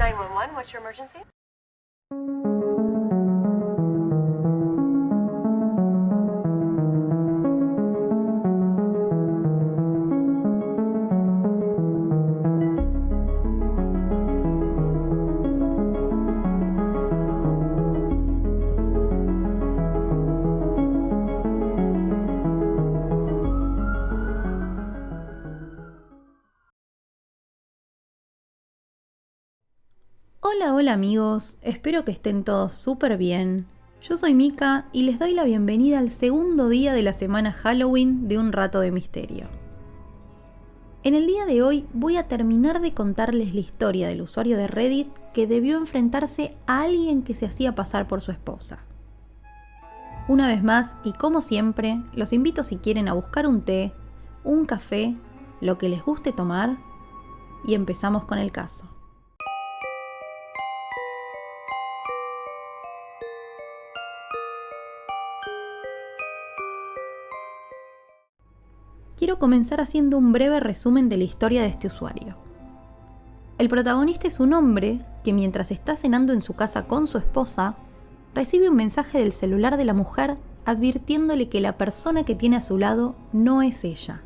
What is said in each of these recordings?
911, what's your emergency? Hola amigos, espero que estén todos súper bien. Yo soy Mika y les doy la bienvenida al segundo día de la semana Halloween de Un Rato de Misterio. En el día de hoy voy a terminar de contarles la historia del usuario de Reddit que debió enfrentarse a alguien que se hacía pasar por su esposa. Una vez más, y como siempre, los invito si quieren a buscar un té, un café, lo que les guste tomar, y empezamos con el caso. Quiero comenzar haciendo un breve resumen de la historia de este usuario. El protagonista es un hombre que mientras está cenando en su casa con su esposa, recibe un mensaje del celular de la mujer advirtiéndole que la persona que tiene a su lado no es ella.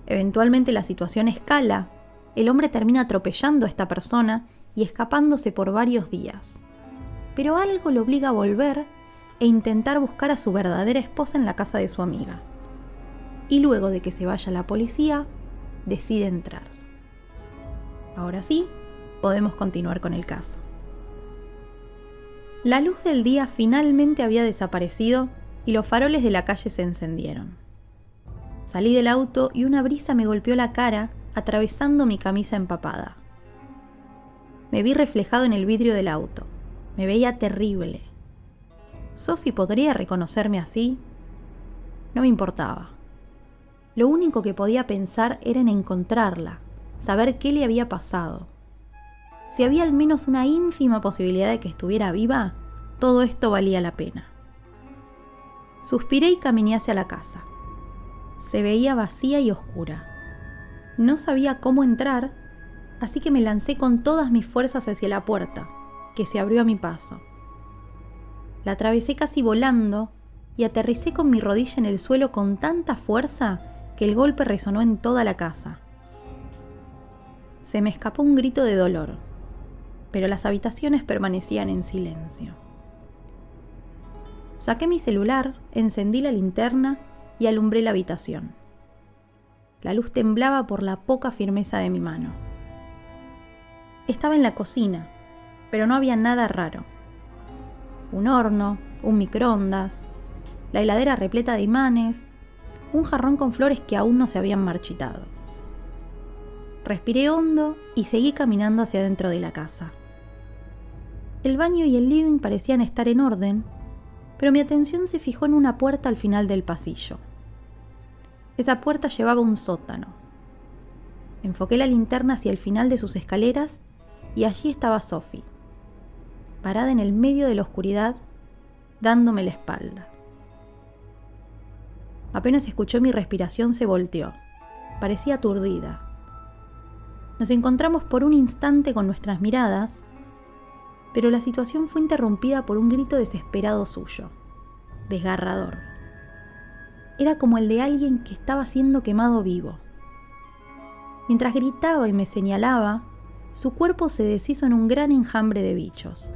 Eventualmente la situación escala, el hombre termina atropellando a esta persona y escapándose por varios días. Pero algo lo obliga a volver e intentar buscar a su verdadera esposa en la casa de su amiga. Y luego de que se vaya la policía, decide entrar. Ahora sí, podemos continuar con el caso. La luz del día finalmente había desaparecido y los faroles de la calle se encendieron. Salí del auto y una brisa me golpeó la cara, atravesando mi camisa empapada. Me vi reflejado en el vidrio del auto. Me veía terrible. ¿Sophie podría reconocerme así? No me importaba. Lo único que podía pensar era en encontrarla, saber qué le había pasado. Si había al menos una ínfima posibilidad de que estuviera viva, todo esto valía la pena. Suspiré y caminé hacia la casa. Se veía vacía y oscura. No sabía cómo entrar, así que me lancé con todas mis fuerzas hacia la puerta, que se abrió a mi paso. La atravesé casi volando y aterricé con mi rodilla en el suelo con tanta fuerza que el golpe resonó en toda la casa. Se me escapó un grito de dolor, pero las habitaciones permanecían en silencio. Saqué mi celular, encendí la linterna y alumbré la habitación. La luz temblaba por la poca firmeza de mi mano. Estaba en la cocina, pero no había nada raro. Un horno, un microondas, la heladera repleta de imanes, un jarrón con flores que aún no se habían marchitado. Respiré hondo y seguí caminando hacia dentro de la casa. El baño y el living parecían estar en orden, pero mi atención se fijó en una puerta al final del pasillo. Esa puerta llevaba a un sótano. Enfoqué la linterna hacia el final de sus escaleras y allí estaba Sophie, parada en el medio de la oscuridad, dándome la espalda. Apenas escuchó mi respiración se volteó. Parecía aturdida. Nos encontramos por un instante con nuestras miradas, pero la situación fue interrumpida por un grito desesperado suyo, desgarrador. Era como el de alguien que estaba siendo quemado vivo. Mientras gritaba y me señalaba, su cuerpo se deshizo en un gran enjambre de bichos.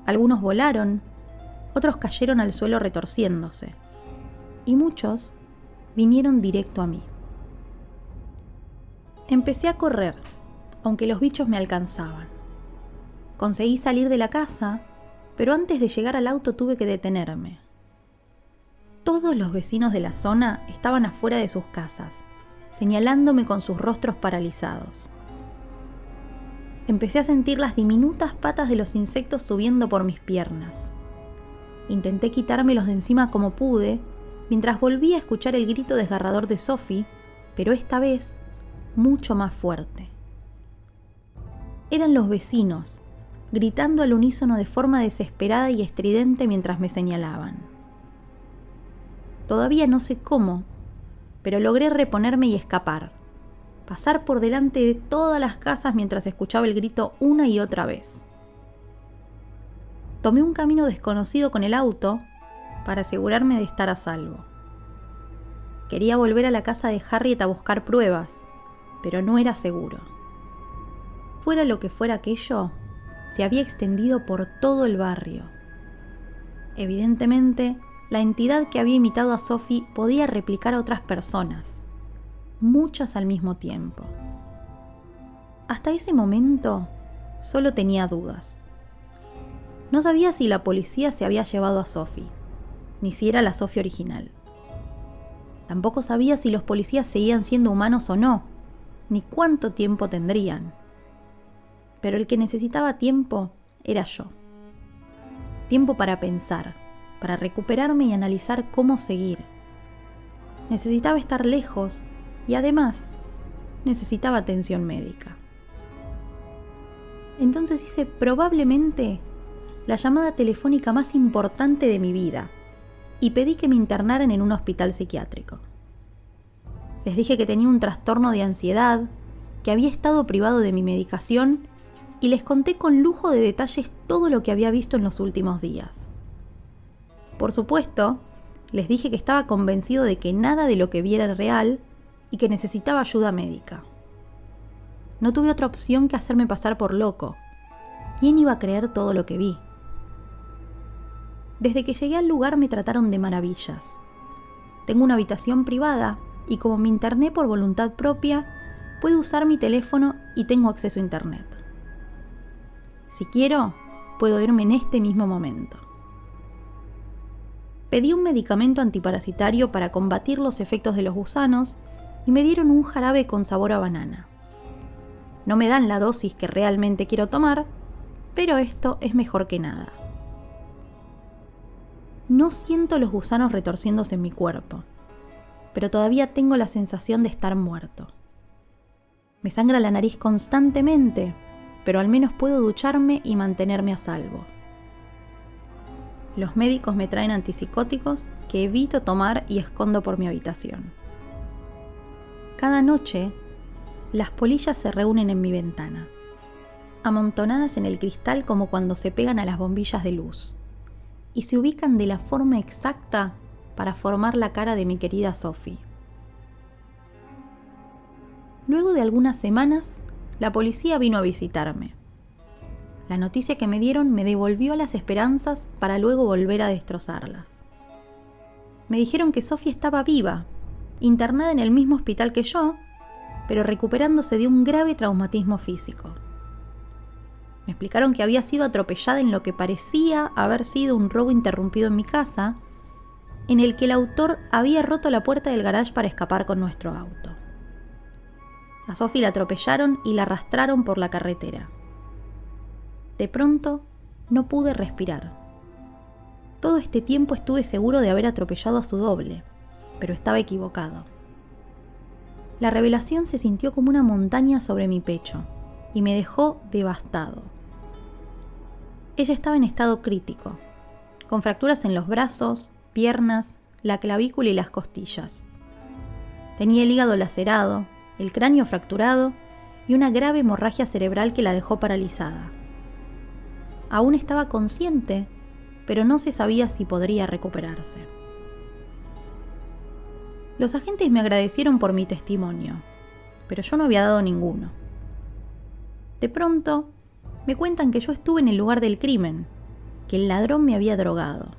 Algunos volaron, otros cayeron al suelo retorciéndose, y muchos vinieron directo a mí. Empecé a correr, aunque los bichos me alcanzaban. Conseguí salir de la casa, pero antes de llegar al auto tuve que detenerme. Todos los vecinos de la zona estaban afuera de sus casas, señalándome con sus rostros paralizados. Empecé a sentir las diminutas patas de los insectos subiendo por mis piernas. Intenté quitármelos de encima como pude, mientras volví a escuchar el grito desgarrador de Sophie, pero esta vez mucho más fuerte. Eran los vecinos, gritando al unísono de forma desesperada y estridente mientras me señalaban. Todavía no sé cómo, pero logré reponerme y escapar. pasar por delante de todas las casas mientras escuchaba el grito una y otra vez. Tomé un camino desconocido con el auto para asegurarme de estar a salvo. Quería volver a la casa de Harriet a buscar pruebas, pero no era seguro. Fuera lo que fuera aquello, se había extendido por todo el barrio. Evidentemente, la entidad que había imitado a Sophie podía replicar a otras personas, muchas al mismo tiempo. Hasta ese momento, solo tenía dudas. No sabía si la policía se había llevado a Sophie, ni si era la Sophie original. Tampoco sabía si los policías seguían siendo humanos o no, ni cuánto tiempo tendrían. Pero el que necesitaba tiempo era yo. Tiempo para pensar, para recuperarme y analizar cómo seguir. Necesitaba estar lejos y además necesitaba atención médica. Entonces hice probablemente la llamada telefónica más importante de mi vida y pedí que me internaran en un hospital psiquiátrico. Les dije que tenía un trastorno de ansiedad, que había estado privado de mi medicación y les conté con lujo de detalles todo lo que había visto en los últimos días. Por supuesto, les dije que estaba convencido de que nada de lo que vi era real y que necesitaba ayuda médica. No tuve otra opción que hacerme pasar por loco. ¿Quién iba a creer todo lo que vi? Desde que llegué al lugar me trataron de maravillas. Tengo una habitación privada y como me interné por voluntad propia, puedo usar mi teléfono y tengo acceso a internet. Si quiero, puedo irme en este mismo momento. Pedí un medicamento antiparasitario para combatir los efectos de los gusanos y me dieron un jarabe con sabor a banana. No me dan la dosis que realmente quiero tomar, pero esto es mejor que nada. No siento los gusanos retorciéndose en mi cuerpo, pero todavía tengo la sensación de estar muerto. Me sangra la nariz constantemente, pero al menos puedo ducharme y mantenerme a salvo. Los médicos me traen antipsicóticos que evito tomar y escondo por mi habitación. Cada noche, las polillas se reúnen en mi ventana, amontonadas en el cristal como cuando se pegan a las bombillas de luz, y se ubican de la forma exacta para formar la cara de mi querida Sophie. Luego de algunas semanas, la policía vino a visitarme. La noticia que me dieron me devolvió las esperanzas para luego volver a destrozarlas. Me dijeron que Sophie estaba viva, internada en el mismo hospital que yo, pero recuperándose de un grave traumatismo físico. Me explicaron que había sido atropellada en lo que parecía haber sido un robo interrumpido en mi casa, en el que el autor había roto la puerta del garage para escapar con nuestro auto. A Sophie la atropellaron y la arrastraron por la carretera. De pronto, no pude respirar. Todo este tiempo estuve seguro de haber atropellado a su doble, pero estaba equivocado. La revelación se sintió como una montaña sobre mi pecho y me dejó devastado. Ella estaba en estado crítico, con fracturas en los brazos, piernas, la clavícula y las costillas. Tenía el hígado lacerado, el cráneo fracturado y una grave hemorragia cerebral que la dejó paralizada. Aún estaba consciente, pero no se sabía si podría recuperarse. Los agentes me agradecieron por mi testimonio, pero yo no había dado ninguno. De pronto, me cuentan que yo estuve en el lugar del crimen, que el ladrón me había drogado,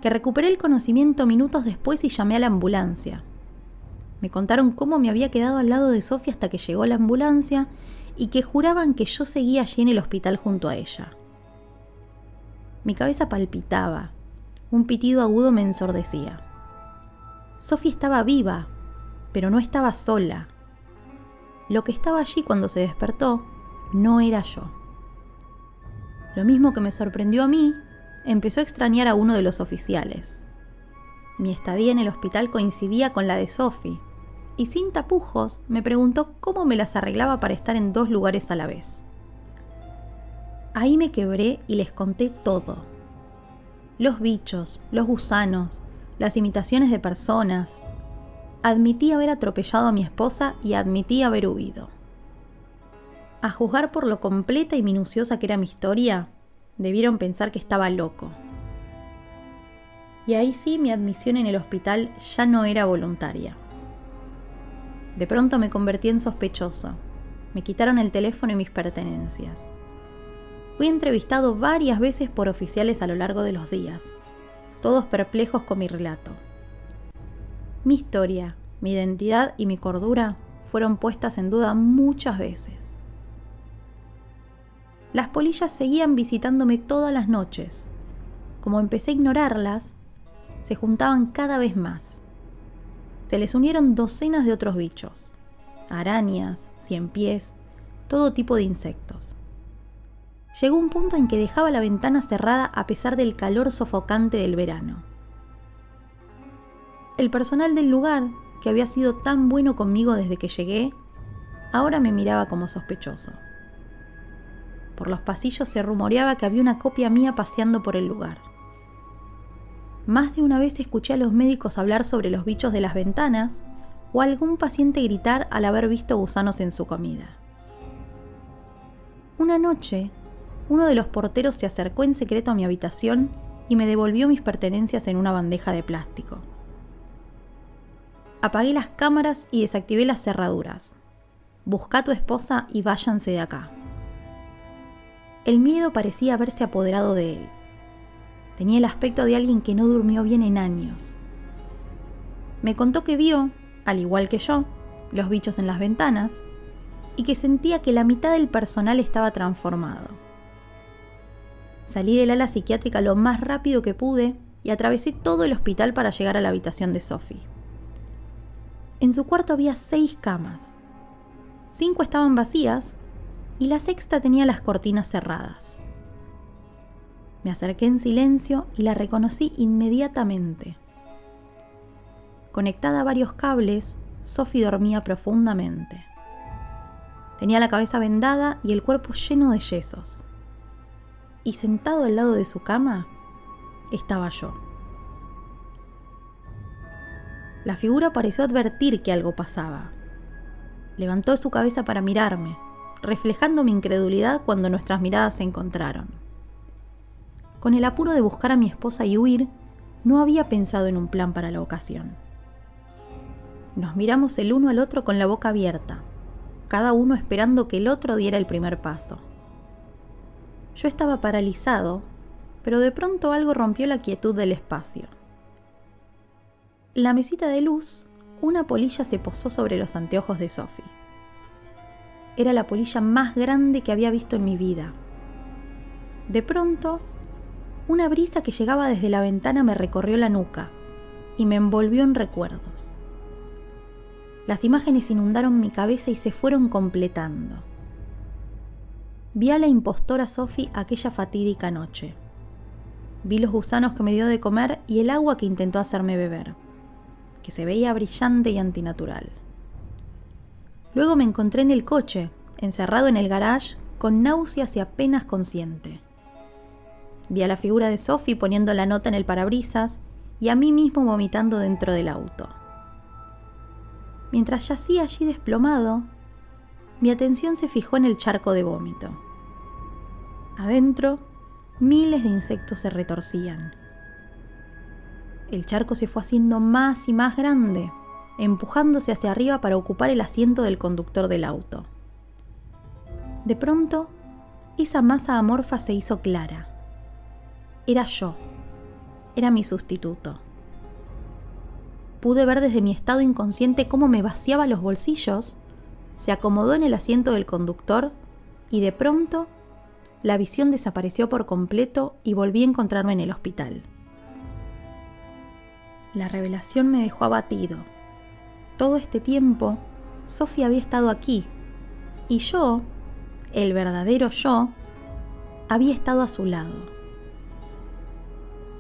que recuperé el conocimiento minutos después y llamé a la ambulancia. Me contaron cómo me había quedado al lado de Sophie hasta que llegó la ambulancia y que juraban que yo seguía allí en el hospital junto a ella. Mi cabeza palpitaba, un pitido agudo me ensordecía. Sophie estaba viva, pero no estaba sola. Lo que estaba allí cuando se despertó no era yo. Lo mismo que me sorprendió a mí, empezó a extrañar a uno de los oficiales. Mi estadía en el hospital coincidía con la de Sophie, y sin tapujos me preguntó cómo me las arreglaba para estar en 2 lugares a la vez. Ahí me quebré y les conté todo. Los bichos, los gusanos, las imitaciones de personas. Admití haber atropellado a mi esposa y admití haber huido. A juzgar por lo completa y minuciosa que era mi historia, debieron pensar que estaba loco. Y ahí sí, mi admisión en el hospital ya no era voluntaria. De pronto me convertí en sospechoso. Me quitaron el teléfono y mis pertenencias. Fui entrevistado varias veces por oficiales a lo largo de los días, todos perplejos con mi relato. Mi historia, mi identidad y mi cordura fueron puestas en duda muchas veces. Las polillas seguían visitándome todas las noches. Como empecé a ignorarlas, se juntaban cada vez más. Se les unieron docenas de otros bichos, arañas, ciempiés, todo tipo de insectos. Llegó un punto en que dejaba la ventana cerrada a pesar del calor sofocante del verano. El personal del lugar, que había sido tan bueno conmigo desde que llegué, ahora me miraba como sospechoso. Por los pasillos se rumoreaba que había una copia mía paseando por el lugar. Más de una vez escuché a los médicos hablar sobre los bichos de las ventanas o a algún paciente gritar al haber visto gusanos en su comida. Una noche, uno de los porteros se acercó en secreto a mi habitación y me devolvió mis pertenencias en una bandeja de plástico. Apagué las cámaras y desactivé las cerraduras. Buscá a tu esposa y váyanse de acá. El miedo parecía haberse apoderado de él. Tenía el aspecto de alguien que no durmió bien en años. Me contó que vio, al igual que yo, los bichos en las ventanas y que sentía que la mitad del personal estaba transformado. Salí del ala psiquiátrica lo más rápido que pude y atravesé todo el hospital para llegar a la habitación de Sophie. En su cuarto había 6 camas. 5 estaban vacías y la sexta tenía las cortinas cerradas. Me acerqué en silencio y la reconocí inmediatamente. Conectada a varios cables, Sophie dormía profundamente. Tenía la cabeza vendada y el cuerpo lleno de yesos. Y sentado al lado de su cama, estaba yo. La figura pareció advertir que algo pasaba. Levantó su cabeza para mirarme, reflejando mi incredulidad cuando nuestras miradas se encontraron. Con el apuro de buscar a mi esposa y huir, no había pensado en un plan para la ocasión. Nos miramos el uno al otro con la boca abierta, cada uno esperando que el otro diera el primer paso. Yo estaba paralizado, pero de pronto algo rompió la quietud del espacio. En la mesita de luz, una polilla se posó sobre los anteojos de Sophie. Era la polilla más grande que había visto en mi vida. De pronto, una brisa que llegaba desde la ventana me recorrió la nuca y me envolvió en recuerdos. Las imágenes inundaron mi cabeza y se fueron completando. Vi a la impostora Sophie aquella fatídica noche. Vi los gusanos que me dio de comer y el agua que intentó hacerme beber, que se veía brillante y antinatural. Luego me encontré en el coche, encerrado en el garage, con náuseas y apenas consciente. Vi a la figura de Sophie poniendo la nota en el parabrisas y a mí mismo vomitando dentro del auto. Mientras yacía allí desplomado, mi atención se fijó en el charco de vómito. Adentro, miles de insectos se retorcían. El charco se fue haciendo más y más grande, empujándose hacia arriba para ocupar el asiento del conductor del auto. De pronto, esa masa amorfa se hizo clara. Era yo. Era mi sustituto. Pude ver desde mi estado inconsciente cómo me vaciaba los bolsillos, se acomodó en el asiento del conductor y de pronto la visión desapareció por completo y volví a encontrarme en el hospital. La revelación me dejó abatido. Todo este tiempo, Sophie había estado aquí y yo, el verdadero yo, había estado a su lado.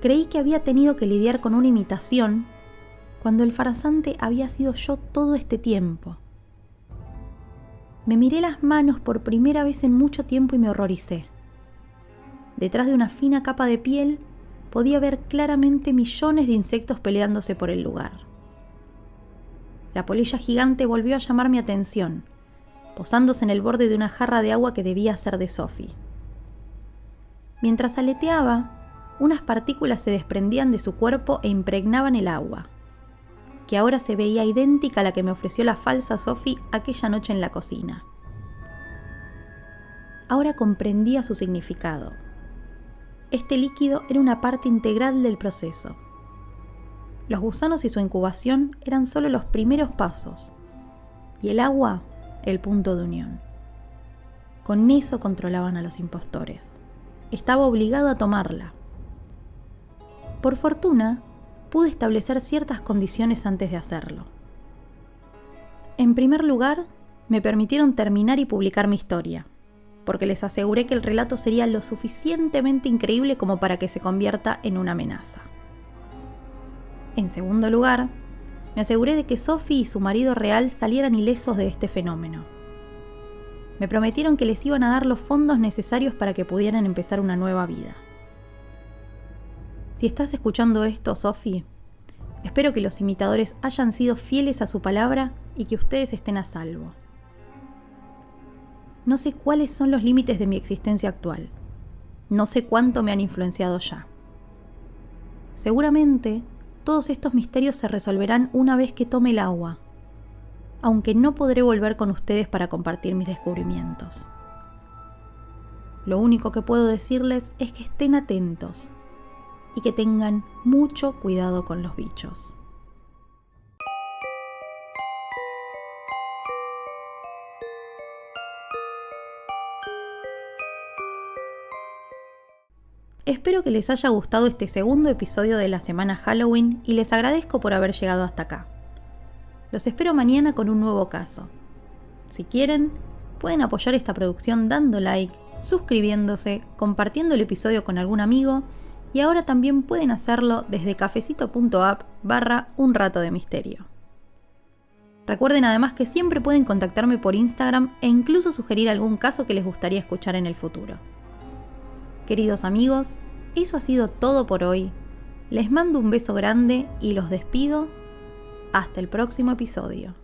Creí que había tenido que lidiar con una imitación cuando el farsante había sido yo todo este tiempo. Me miré las manos por primera vez en mucho tiempo y me horroricé. Detrás de una fina capa de piel podía ver claramente millones de insectos peleándose por el lugar. La polilla gigante volvió a llamar mi atención, posándose en el borde de una jarra de agua que debía ser de Sophie. Mientras aleteaba, unas partículas se desprendían de su cuerpo e impregnaban el agua, que ahora se veía idéntica a la que me ofreció la falsa Sophie aquella noche en la cocina. Ahora comprendía su significado. Este líquido era una parte integral del proceso. Los gusanos y su incubación eran solo los primeros pasos, y el agua, el punto de unión. Con eso controlaban a los impostores. Estaba obligado a tomarla. Por fortuna, pude establecer ciertas condiciones antes de hacerlo. En primer lugar, me permitieron terminar y publicar mi historia, porque les aseguré que el relato sería lo suficientemente increíble como para que se convierta en una amenaza. En segundo lugar, me aseguré de que Sophie y su marido real salieran ilesos de este fenómeno. Me prometieron que les iban a dar los fondos necesarios para que pudieran empezar una nueva vida. Si estás escuchando esto, Sophie, espero que los imitadores hayan sido fieles a su palabra y que ustedes estén a salvo. No sé cuáles son los límites de mi existencia actual. No sé cuánto me han influenciado ya. Seguramente, todos estos misterios se resolverán una vez que tome el agua, aunque no podré volver con ustedes para compartir mis descubrimientos. Lo único que puedo decirles es que estén atentos y que tengan mucho cuidado con los bichos. Espero que les haya gustado este segundo episodio de la semana Halloween y les agradezco por haber llegado hasta acá. Los espero mañana con un nuevo caso. Si quieren, pueden apoyar esta producción dando like, suscribiéndose, compartiendo el episodio con algún amigo y ahora también pueden hacerlo desde cafecito.app/un rato de misterio. Recuerden además que siempre pueden contactarme por Instagram e incluso sugerir algún caso que les gustaría escuchar en el futuro. Queridos amigos, eso ha sido todo por hoy. Les mando un beso grande y los despido. Hasta el próximo episodio.